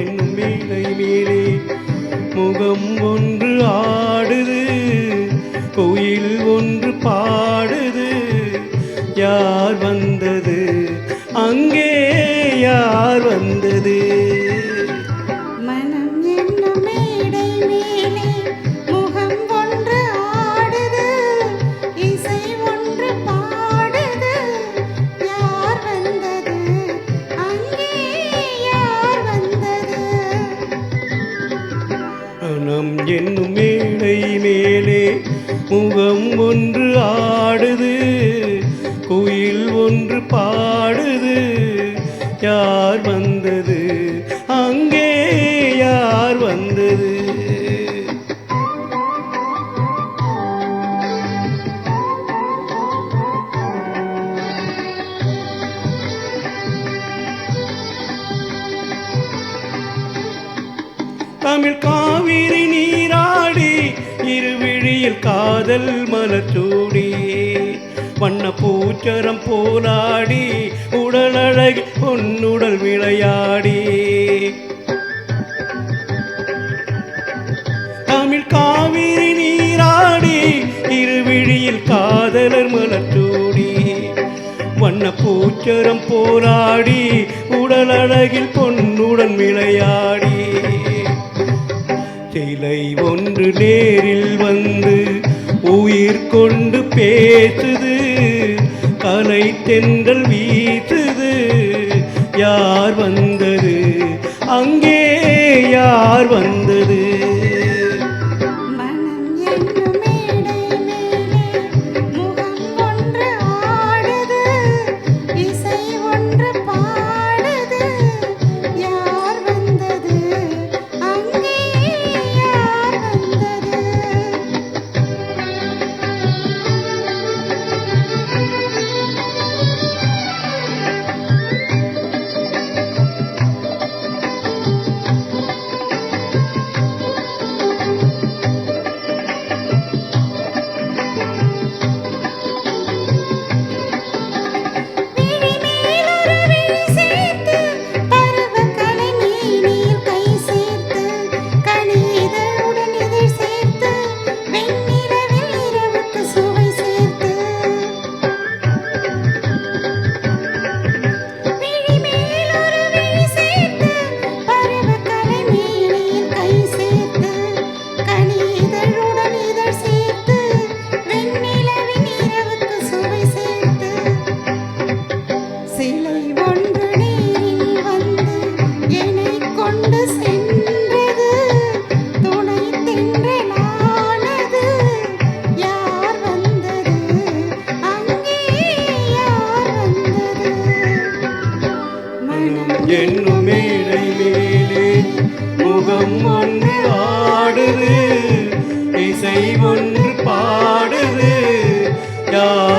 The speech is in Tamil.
என்னும் மேடை மேலே முகம் ஒன்று ஆடுது, கோயில் ஒன்று பாடுது. யார் வந்தது அங்கே, யார் வந்தது? மனம் என்னும் மேடை மேலே முகம் ஒன்று ஆடுது, இசை ஒன்று பாடுது. யார் வந்தது அங்கே, யார் வந்தது? மனம் என்னும் மேடை மேலே முகம் ஒன்று ஆடுது, கோயில் ஒன்று பாடுது. யார் வந்தது அங்கே, யார் வந்தது? தமிழ் காவிரி நீராடி, இருவிழியில் காதல் மலர்ச்சூடி, வண்ண பூச்சரம் போலாடி, உடல் அழகி பொன்னுடல் விளையாடி. தமிழ் காவிரி நீராடி, இருவிழியில் காதலர் மலர்ச்சூடி, வண்ண பூச்சரம் போராடி, உடல் அழகில் பொன்னுடன் விளையாடி. சிலை ஒன்று நேரில் வந்து உயிர் கொண்டு பேசுது, கலை தென்றல் வீசுது. யார் வந்தது அங்கே, யார் வந்தது? மனம் என்னும் மேடை மேலே முகம் ஒன்று ஆடுது, இசை ஒன்று பாடுது. யார் வந்தது அங்கே, யார் வந்தது? சிலை ஒன்று நேரில் வந்து என்னை கொண்டு சென்றது, துணை தென்றலானது. யார் வந்தது அங்கே, யார் வந்தது? மனம் என்னும் மேடை மேலே முகம் ஒன்று ஆடுது, இசை ஒன்று பாடுது. யார்